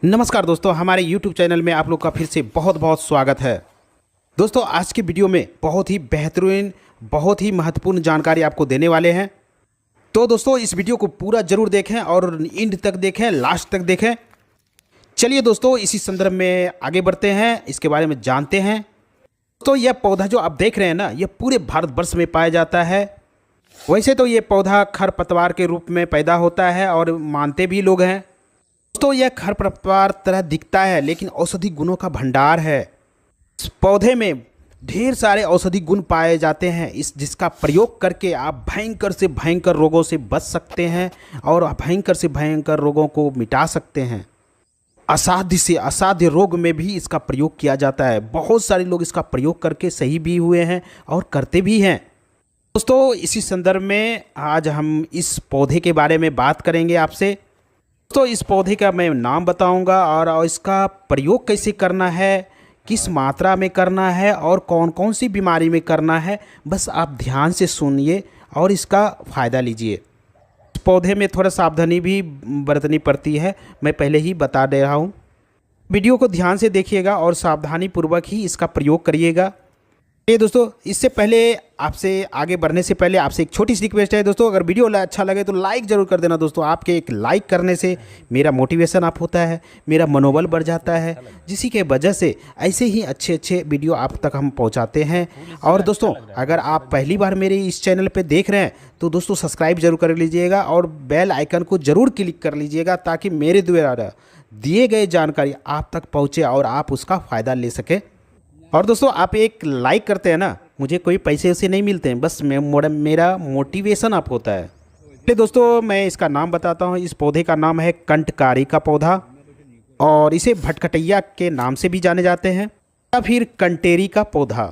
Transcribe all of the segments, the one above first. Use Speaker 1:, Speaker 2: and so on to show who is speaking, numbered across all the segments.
Speaker 1: नमस्कार दोस्तों, हमारे YouTube चैनल में आप लोग का फिर से बहुत बहुत स्वागत है। दोस्तों आज के वीडियो में बहुत ही बेहतरीन, बहुत ही महत्वपूर्ण जानकारी आपको देने वाले हैं। तो दोस्तों इस वीडियो को पूरा ज़रूर देखें और एंड तक देखें, लास्ट तक देखें। चलिए दोस्तों इसी संदर्भ में आगे बढ़ते हैं, इसके बारे में जानते हैं। तो यह पौधा जो आप देख रहे हैं ना, यह पूरे भारतवर्ष में पाया जाता है। वैसे तो ये पौधा खरपतवार के रूप में पैदा होता है और मानते भी लोग हैं। दोस्तों यह खरपतवार तरह दिखता है लेकिन औषधि गुणों का भंडार है। इस पौधे में ढेर सारे औषधि गुण पाए जाते हैं जिसका प्रयोग करके आप भयंकर से भयंकर रोगों से बच सकते हैं और भयंकर से भयंकर रोगों को मिटा सकते हैं। असाध्य से असाध्य रोग में भी इसका प्रयोग किया जाता है। बहुत सारे लोग इसका प्रयोग करके सही भी हुए हैं और करते भी हैं। दोस्तों इसी संदर्भ में आज हम इस पौधे के बारे में बात करेंगे आपसे। तो इस पौधे का मैं नाम बताऊंगा और इसका प्रयोग कैसे करना है, किस मात्रा में करना है और कौन कौन सी बीमारी में करना है। बस आप ध्यान से सुनिए और इसका फ़ायदा लीजिए। इस पौधे में थोड़ा सावधानी भी बरतनी पड़ती है, मैं पहले ही बता दे रहा हूँ। वीडियो को ध्यान से देखिएगा और सावधानी पूर्वक ही इसका प्रयोग करिएगा। ये दोस्तों इससे पहले आपसे आगे बढ़ने से पहले आपसे एक छोटी सी रिक्वेस्ट है दोस्तों, अगर वीडियो अच्छा लगे तो लाइक ज़रूर कर देना। दोस्तों आपके एक लाइक करने से मेरा मोटिवेशन अप होता है, मेरा मनोबल बढ़ जाता है, जिसी के वजह से ऐसे ही अच्छे अच्छे वीडियो आप तक हम पहुंचाते हैं। और दोस्तों अगर आप पहली बार मेरे इस चैनल पर देख रहे हैं तो दोस्तों सब्सक्राइब जरूर कर लीजिएगा और बेल आइकन को ज़रूर क्लिक कर लीजिएगा ताकि मेरे द्वारा दिए गए जानकारी आप तक पहुँचे और आप उसका फ़ायदा ले सकें। और दोस्तों आप एक लाइक करते हैं ना, मुझे कोई पैसे उसे नहीं मिलते हैं, बस मेरा मोटिवेशन अप होता है। तो दोस्तों मैं इसका नाम बताता हूँ। इस पौधे का नाम है कंटकारी का पौधा और इसे भटकटैया के नाम से भी जाने जाते हैं या फिर कंटेरी का पौधा।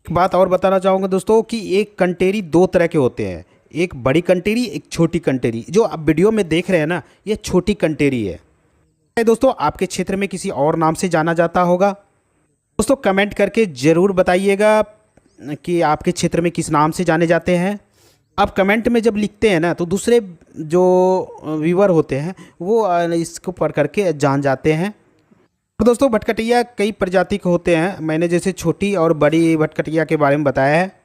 Speaker 1: एक बात और बताना चाहूँगा दोस्तों कि एक कंटेरी दो तरह के होते हैं, एक बड़ी कंटेरी, एक छोटी कंटेरी। जो आप वीडियो में देख रहे हैं ना, ये छोटी कंटेरी है। दोस्तों आपके क्षेत्र में किसी और नाम से जाना जाता होगा। दोस्तों कमेंट करके ज़रूर बताइएगा कि आपके क्षेत्र में किस नाम से जाने जाते हैं। आप कमेंट में जब लिखते हैं ना तो दूसरे जो व्यूअर होते हैं वो इसको पढ़ करके जान जाते हैं। और दोस्तों भटकटैया कई प्रजाति के होते हैं, मैंने जैसे छोटी और बड़ी भटकटैया के बारे में बताया है।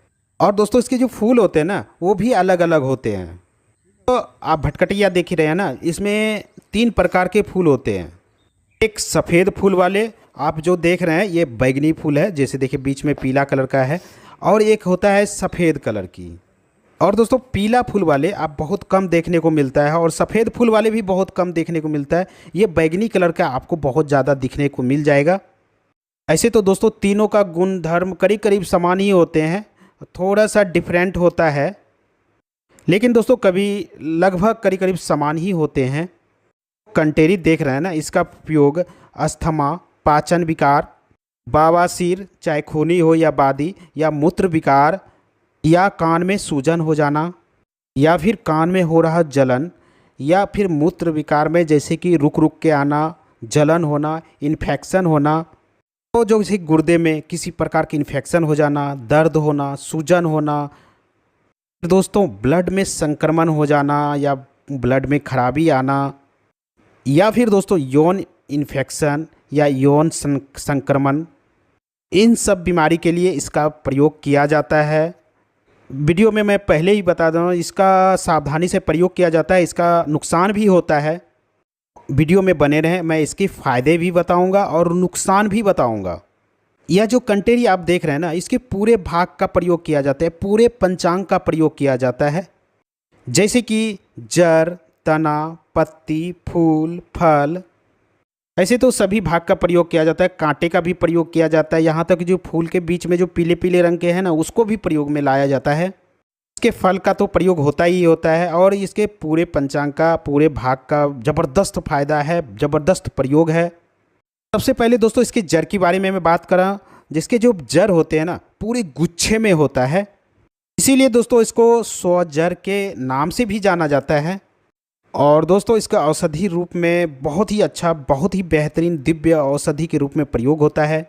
Speaker 1: और दोस्तों इसके जो फूल होते हैं ना वो भी अलग अलग होते हैं। तो आप भटकटैया देख ही रहे हैं ना, इसमें 3 प्रकार के फूल होते हैं। एक सफ़ेद फूल वाले आप जो देख रहे हैं ये बैगनी फूल है, जैसे देखिए बीच में पीला कलर का है, और एक होता है सफ़ेद कलर की। और दोस्तों पीला फूल वाले आप बहुत कम देखने को मिलता है और सफ़ेद फूल वाले भी बहुत कम देखने को मिलता है। ये बैगनी कलर का आपको बहुत ज़्यादा दिखने को मिल जाएगा। ऐसे तो दोस्तों तीनों का गुण धर्म करीब करीब समान ही होते हैं, थोड़ा सा डिफरेंट होता है, लेकिन दोस्तों कभी लगभग करीब करीब समान ही होते हैं। कंटेरी देख रहे हैं ना, इसका उपयोग अस्थमा, पाचन विकार, बवासीर चाहे खूनी हो या बादी, या मूत्र विकार, या कान में सूजन हो जाना, या फिर कान में हो रहा जलन, या फिर मूत्र विकार में जैसे कि रुक रुक के आना, जलन होना, इन्फेक्शन होना, तो जो जैसे गुर्दे में किसी प्रकार की इन्फेक्शन हो जाना, दर्द होना, सूजन होना, दोस्तों ब्लड में संक्रमण हो जाना या ब्लड में खराबी आना, या फिर दोस्तों यौन इन्फेक्शन या यौन संक्रमण, इन सब बीमारी के लिए इसका प्रयोग किया जाता है। वीडियो में मैं पहले ही बता दूँ, इसका सावधानी से प्रयोग किया जाता है, इसका नुकसान भी होता है। वीडियो में बने रहें, मैं इसके फ़ायदे भी बताऊंगा और नुकसान भी बताऊंगा। यह जो कंटेरी आप देख रहे हैं ना, इसके पूरे भाग का प्रयोग किया जाता है, पूरे पंचांग का प्रयोग किया जाता है, जैसे कि जड़, तना, पत्ती, फूल, फल। ऐसे तो सभी भाग का प्रयोग किया जाता है, कांटे का भी प्रयोग किया जाता है, यहाँ तक जो फूल के बीच में जो पीले पीले रंग के हैं ना उसको भी प्रयोग में लाया जाता है। इसके फल का तो प्रयोग होता ही होता है और इसके पूरे पंचांग का, पूरे भाग का ज़बरदस्त फ़ायदा है, ज़बरदस्त प्रयोग है। सबसे पहले दोस्तों इसके जड़ के बारे में मैं बात करा, जिसके जो जड़ होते हैं ना पूरे गुच्छे में होता है, इसीलिए दोस्तों इसको 100 जड़ के नाम से भी जाना जाता है। और दोस्तों इसका औषधि रूप में बहुत ही अच्छा, बहुत ही बेहतरीन दिव्य औषधि के रूप में प्रयोग होता है।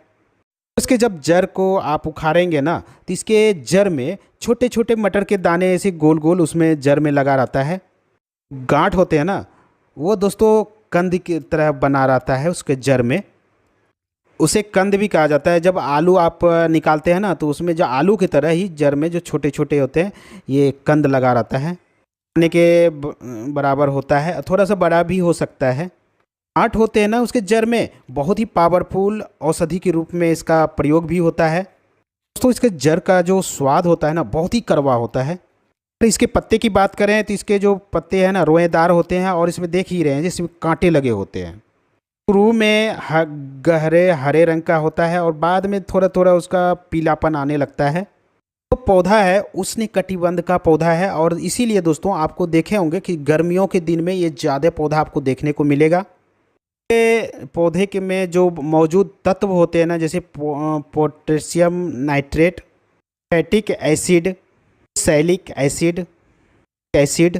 Speaker 1: इसके जब जड़ को आप उखाड़ेंगे ना तो इसके जड़ में छोटे छोटे मटर के दाने ऐसे गोल गोल उसमें जड़ में लगा रहता है। गांठ होते हैं ना वो दोस्तों कंद की तरह बना रहता है उसके जड़ में, उसे कंद भी कहा जाता है। जब आलू आप निकालते हैं ना, तो उसमें जो आलू की तरह ही जड़ में जो छोटे छोटे होते हैं, ये कंद लगा रहता है, खाने के बराबर होता है, थोड़ा सा बड़ा भी हो सकता है। आठ होते हैं ना उसके जड़ में, बहुत ही पावरफुल औषधि के रूप में इसका प्रयोग भी होता है। दोस्तों इसके जड़ का जो स्वाद होता है ना, बहुत ही कड़वा होता है। तो इसके पत्ते की बात करें तो इसके जो पत्ते हैं ना, रोएदार होते हैं, और इसमें देख ही रहे हैं जिसमें कांटे लगे होते हैं। शुरू में गहरे हरे रंग का होता है और बाद में थोड़ा थोड़ा उसका पीलापन आने लगता है। तो पौधा है उष्णकटिबंध का पौधा है, और इसीलिए दोस्तों आपको देखे होंगे कि गर्मियों के दिन में ये ज़्यादा पौधा आपको देखने को मिलेगा। ये पौधे के में जो मौजूद तत्व होते हैं ना, जैसे पोटेशियम नाइट्रेट, फैटिक एसिड, सैलिक एसिड, एसिड,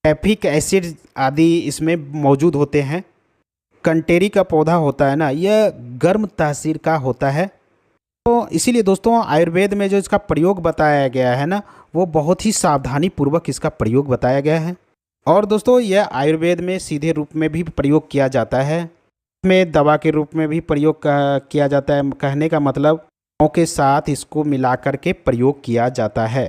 Speaker 1: कैफिक एसिड आदि इसमें मौजूद होते हैं। कंटेरी का पौधा होता है ना, यह गर्म तासीर का होता है। तो इसीलिए दोस्तों आयुर्वेद में जो इसका प्रयोग बताया गया है ना, वो बहुत ही सावधानी पूर्वक इसका प्रयोग बताया गया है। और दोस्तों यह आयुर्वेद में सीधे रूप में भी प्रयोग किया जाता है, इसमें दवा के रूप में भी प्रयोग किया जाता है। कहने का मतलब के साथ इसको मिला कर के प्रयोग किया जाता है।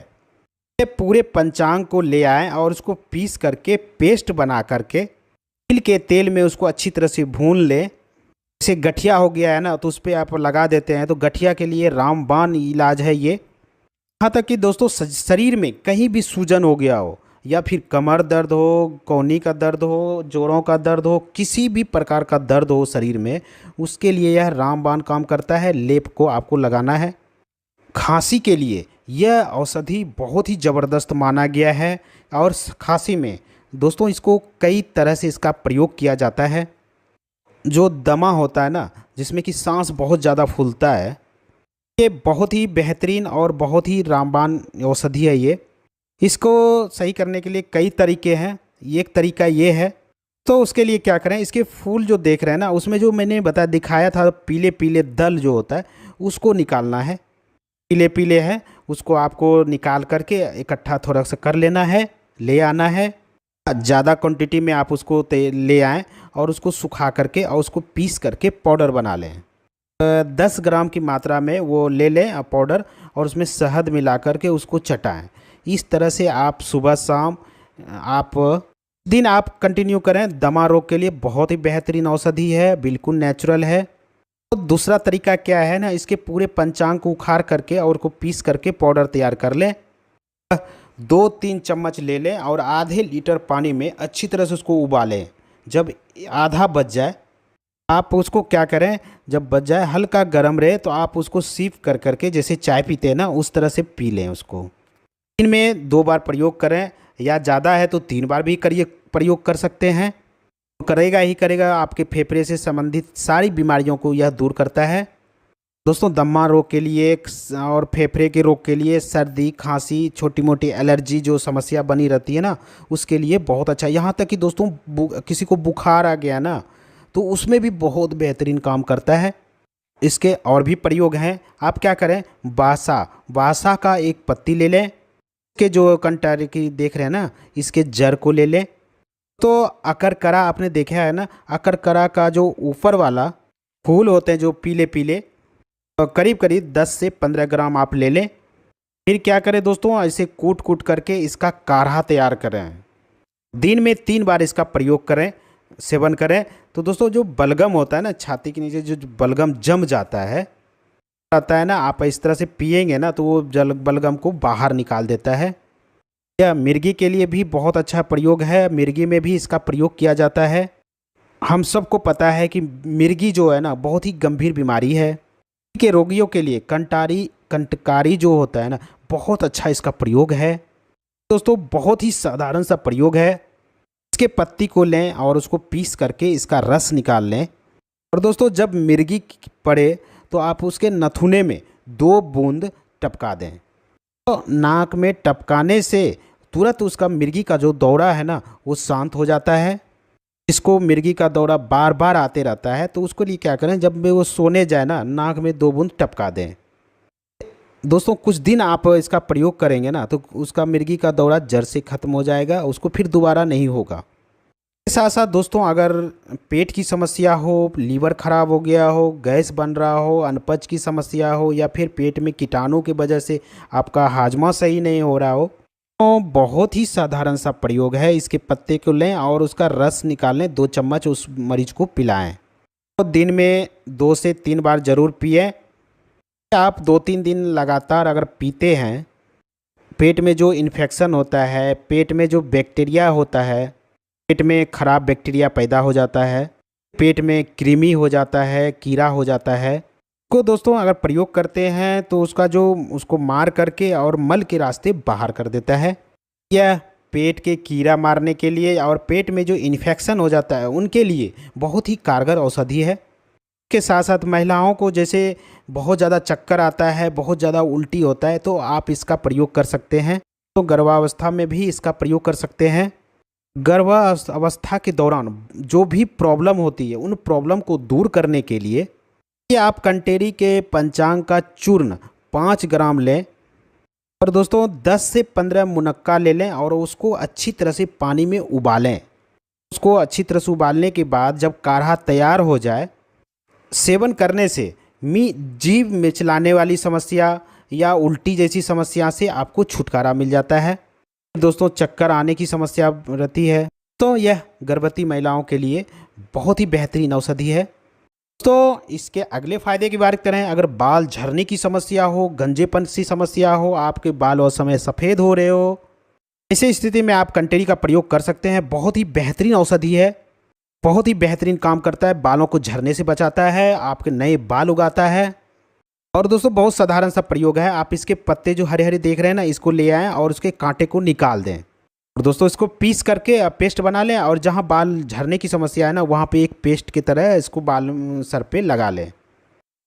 Speaker 1: ये पूरे पंचांग को ले आएँ और उसको पीस करके पेस्ट बना करके तिल के तेल में उसको अच्छी तरह से भून लें। जैसे गठिया हो गया है ना, तो उस पर आप लगा देते हैं, तो गठिया के लिए रामबाण इलाज है ये। यहाँ तक कि दोस्तों शरीर में कहीं भी सूजन हो गया हो, या फिर कमर दर्द हो, कोहनी का दर्द हो, जोड़ों का दर्द हो, किसी भी प्रकार का दर्द हो शरीर में, उसके लिए यह रामबाण काम करता है। लेप को आपको लगाना है। खांसी के लिए यह औषधि बहुत ही ज़बरदस्त माना गया है, और खांसी में दोस्तों इसको कई तरह से इसका प्रयोग किया जाता है। जो दमा होता है ना, जिसमें कि सांस बहुत ज़्यादा फूलता है, ये बहुत ही बेहतरीन और बहुत ही रामबाण औषधि है ये। इसको सही करने के लिए कई तरीके हैं। एक तरीका ये है, तो उसके लिए क्या करें, इसके फूल जो देख रहे हैं ना, उसमें जो मैंने दिखाया था पीले पीले दल जो होता है, उसको निकालना है। पीले पीले है, उसको आपको निकाल करके इकट्ठा थोड़ा सा कर लेना है, ले आना है। ज़्यादा क्वांटिटी में आप उसको ले आएँ और उसको सुखा करके और उसको पीस करके पाउडर बना लें। 10 ग्राम की मात्रा में वो ले लें पाउडर, और उसमें शहद मिला करके उसको चटाएं। इस तरह से आप सुबह शाम आप दिन आप कंटिन्यू करें। दमा रोग के लिए बहुत ही बेहतरीन औषधि है, बिल्कुल नेचुरल है। तो दूसरा तरीका क्या है ना, इसके पूरे पंचांग को उखाड़ करके और को पीस करके पाउडर तैयार कर लें। 2-3 चम्मच ले लें और आधे लीटर पानी में अच्छी तरह से उसको उबालें। जब आधा बच जाए, आप उसको क्या करें, जब बच जाए हल्का गर्म रहे, तो आप उसको सीप कर करके जैसे चाय पीते हैं ना, उस तरह से पी लें उसको। दिन में 2 बार प्रयोग करें, या ज़्यादा है तो 3 बार भी करिए, प्रयोग कर सकते हैं। तो करेगा ही करेगा, आपके फेफड़े से संबंधित सारी बीमारियों को यह दूर करता है। दोस्तों दमा रोग के लिए और फेफड़े के रोग के लिए, सर्दी खांसी, छोटी मोटी एलर्जी जो समस्या बनी रहती है ना, उसके लिए बहुत अच्छा। यहाँ तक कि दोस्तों किसी को बुखार आ गया ना, तो उसमें भी बहुत बेहतरीन काम करता है। इसके और भी प्रयोग हैं। आप क्या करें, बासा का एक पत्ती ले लें, इसके जो कंटारी की देख रहे हैं ना, इसके जड़ को ले लें। तो अकरकरा आपने देखा है ना, अकरकरा का जो ऊपर वाला फूल होते हैं जो पीले पीले, करीब करीब 10 से 15 ग्राम आप ले लें। फिर क्या करें दोस्तों, ऐसे कूट कूट करके इसका काढ़ा तैयार करें। दिन में 3 बार इसका प्रयोग करें, सेवन करें। तो दोस्तों जो बलगम होता है ना, छाती के नीचे जो बलगम जम जाता है ना, आप इस तरह से पिएंगे ना, तो वो बलगम को बाहर निकाल देता है। यह मिर्गी के लिए भी बहुत अच्छा प्रयोग है, मिर्गी में भी इसका प्रयोग किया जाता है। हम सबको पता है कि मिर्गी जो है ना, बहुत ही गंभीर बीमारी है। के रोगियों के लिए कंटकारी जो होता है ना, बहुत अच्छा इसका प्रयोग है। दोस्तों बहुत ही साधारण सा प्रयोग है। इसके पत्ती को लें और उसको पीस करके इसका रस निकाल लें। और दोस्तों जब मिर्गी पड़े, तो आप उसके नथुने में 2 बूंद टपका दें। तो नाक में टपकाने से तुरंत उसका मिर्गी का जो दौरा है ना, वो शांत हो जाता है। इसको मिर्गी का दौरा बार बार आते रहता है, तो उसको लिए क्या करें, जब वो सोने जाए ना, नाक में 2 बूंद टपका दें। दोस्तों कुछ दिन आप इसका प्रयोग करेंगे ना, तो उसका मिर्गी का दौरा जड़ से ख़त्म हो जाएगा, उसको फिर दोबारा नहीं होगा। इसके साथ साथ दोस्तों अगर पेट की समस्या हो, लीवर खराब हो गया हो, गैस बन रहा हो, अनपच की समस्या हो या फिर पेट में कीटाणु की वजह से आपका हाजमा सही नहीं हो रहा हो, तो बहुत ही साधारण सा प्रयोग है। इसके पत्ते को लें और उसका रस निकाल लें, 2 चम्मच उस मरीज को पिलाएं। तो दिन में 2 से 3 बार ज़रूर पिएं। आप 2-3 दिन लगातार अगर पीते हैं, पेट में जो इन्फेक्शन होता है, पेट में जो बैक्टीरिया होता है, पेट में खराब बैक्टीरिया पैदा हो जाता है, पेट में कृमि हो जाता है, कीड़ा हो जाता है, को दोस्तों अगर प्रयोग करते हैं तो उसका जो उसको मार करके और मल के रास्ते बाहर कर देता है। यह पेट के कीड़ा मारने के लिए और पेट में जो इन्फेक्शन हो जाता है उनके लिए बहुत ही कारगर औषधि है। के साथ साथ महिलाओं को जैसे बहुत ज़्यादा चक्कर आता है, बहुत ज़्यादा उल्टी होता है, तो आप इसका प्रयोग कर सकते हैं। तो गर्भावस्था में भी इसका प्रयोग कर सकते हैं। गर्भावस्था के दौरान जो भी प्रॉब्लम होती है उन प्रॉब्लम को दूर करने के लिए ये आप कंटेरी के पंचांग का चूर्ण 5 ग्राम लें और दोस्तों 10 से 15 मुनक्का ले लें और उसको अच्छी तरह से पानी में उबालें। उसको अच्छी तरह से उबालने के बाद जब काढ़ा तैयार हो जाए, सेवन करने से जीभ मिचलाने वाली समस्या या उल्टी जैसी समस्या से आपको छुटकारा मिल जाता है। दोस्तों चक्कर आने की समस्या रहती है तो यह गर्भवती महिलाओं के लिए बहुत ही बेहतरीन औषधि है। तो इसके अगले फायदे की बात करें, अगर बाल झड़ने की समस्या हो, गंजेपन सी समस्या हो, आपके बाल और समय सफ़ेद हो रहे हो, ऐसे स्थिति में आप कंटेरी का प्रयोग कर सकते हैं। बहुत ही बेहतरीन औषधि है, बहुत ही बेहतरीन काम करता है, बालों को झड़ने से बचाता है, आपके नए बाल उगाता है। और दोस्तों बहुत साधारण सा प्रयोग है। आप इसके पत्ते जो हरे हरे देख रहे हैं ना, इसको ले आएँ और उसके कांटे को निकाल दें और दोस्तों इसको पीस करके आप पेस्ट बना लें और जहाँ बाल झड़ने की समस्या है ना, वहाँ पे एक पेस्ट की तरह इसको बाल सर पे लगा लें। इस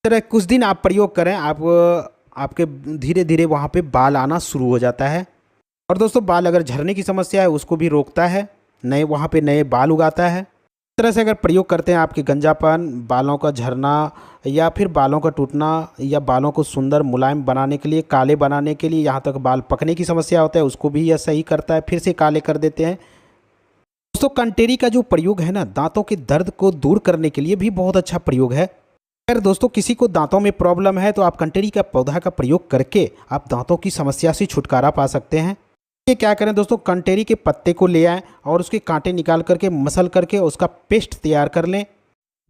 Speaker 1: तरह कुछ दिन आप प्रयोग करें, आपके धीरे धीरे वहाँ पे बाल आना शुरू हो जाता है। और दोस्तों बाल अगर झड़ने की समस्या है उसको भी रोकता है, वहाँ पे नए बाल उगाता है। इस तरह से अगर प्रयोग करते हैं, आपके गंजापन, बालों का झड़ना या फिर बालों का टूटना या बालों को सुंदर मुलायम बनाने के लिए, काले बनाने के लिए, यहाँ तक बाल पकने की समस्या होता है उसको भी यह सही करता है, फिर से काले कर देते हैं। दोस्तों कंटेरी का जो प्रयोग है ना, दांतों के दर्द को दूर करने के लिए भी बहुत अच्छा प्रयोग है। अगर दोस्तों किसी को दांतों में प्रॉब्लम है तो आप कंटेरी का पौधा का प्रयोग करके आप दांतों की समस्या से छुटकारा पा सकते हैं। ये क्या करें दोस्तों, कंटेरी के पत्ते को ले आएँ और उसके कांटे निकाल करके मसल करके उसका पेस्ट तैयार कर लें।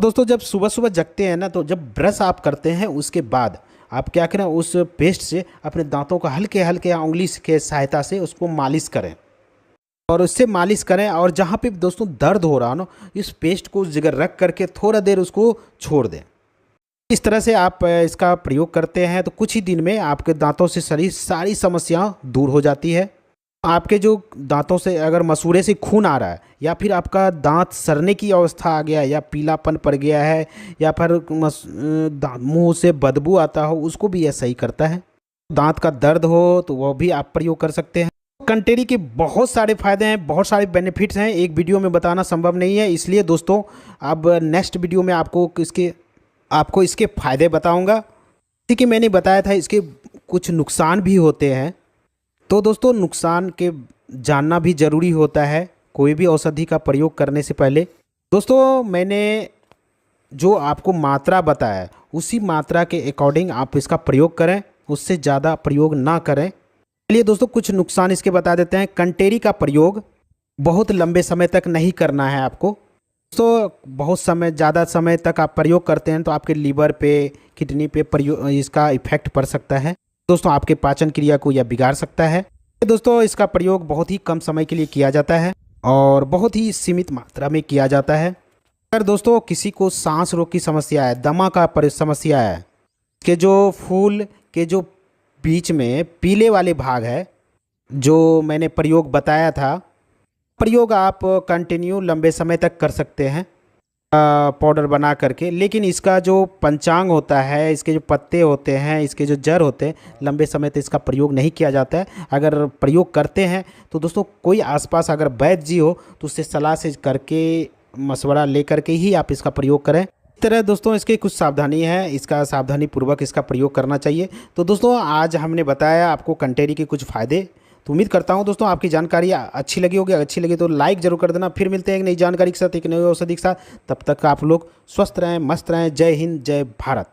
Speaker 1: दोस्तों जब सुबह सुबह जगते हैं ना, तो जब ब्रश आप करते हैं उसके बाद आप क्या करें, उस पेस्ट से अपने दांतों का हल्के हल्के उंगली के सहायता से उसको मालिश करें और उससे मालिश करें। और जहाँ पे दोस्तों दर्द हो रहा हो ना, इस पेस्ट को उस जगह रख करके थोड़ा देर उसको छोड़ दें। इस तरह से आप इसका प्रयोग करते हैं तो कुछ ही दिन में आपके दांतों से सारी समस्या दूर हो जाती है। आपके जो दांतों से अगर मसूड़े से खून आ रहा है या फिर आपका दांत सड़ने की अवस्था आ गया है या पीलापन पड़ गया है या फिर मुंह से बदबू आता हो, उसको भी यह सही करता है। दांत का दर्द हो तो वह भी आप प्रयोग कर सकते हैं। कंटेरी के बहुत सारे फायदे हैं, बहुत सारे बेनिफिट्स हैं, एक वीडियो में बताना संभव नहीं है। इसलिए दोस्तों अब नेक्स्ट वीडियो में आपको इसके फ़ायदे बताऊँगा। जैसे कि मैंने बताया था इसके कुछ नुकसान भी होते हैं, तो दोस्तों नुकसान के जानना भी ज़रूरी होता है कोई भी औषधि का प्रयोग करने से पहले। दोस्तों मैंने जो आपको मात्रा बताया उसी मात्रा के अकॉर्डिंग आप इसका प्रयोग करें, उससे ज़्यादा प्रयोग ना करें। चलिए दोस्तों कुछ नुकसान इसके बता देते हैं। कंटेरी का प्रयोग बहुत लंबे समय तक नहीं करना है आपको। तो बहुत ज़्यादा समय तक आप प्रयोग करते हैं तो आपके लीवर पे, किडनी पे इसका इफेक्ट पड़ सकता है। दोस्तों आपके पाचन क्रिया को यह बिगाड़ सकता है। दोस्तों इसका प्रयोग बहुत ही कम समय के लिए किया जाता है और बहुत ही सीमित मात्रा में किया जाता है। अगर दोस्तों किसी को सांस रोग की समस्या है, दमा का समस्या है, कि जो फूल के जो बीच में पीले वाले भाग है, जो मैंने प्रयोग बताया था, प्रयोग आप कंटिन्यू लंबे समय तक कर सकते हैं पाउडर बना करके। लेकिन इसका जो पंचांग होता है, इसके जो पत्ते होते हैं, इसके जो जड़ होते हैं, लंबे समय तक इसका प्रयोग नहीं किया जाता है। अगर प्रयोग करते हैं तो दोस्तों कोई आसपास अगर वैद्य जी हो तो उससे सलाह से करके, मशवरा ले करके ही आप इसका प्रयोग करें। इस तरह दोस्तों इसकी कुछ सावधानी है, इसका सावधानी पूर्वक इसका प्रयोग करना चाहिए। तो दोस्तों आज हमने बताया आपको कंटेरी के कुछ फ़ायदे। तो उम्मीद करता हूँ दोस्तों आपकी जानकारी अच्छी लगी होगी। अच्छी लगी तो लाइक जरूर कर देना। फिर मिलते हैं एक नई जानकारी के साथ, एक नई औषधि के साथ। तब तक आप लोग स्वस्थ रहें, मस्त रहें। जय हिंद, जय भारत।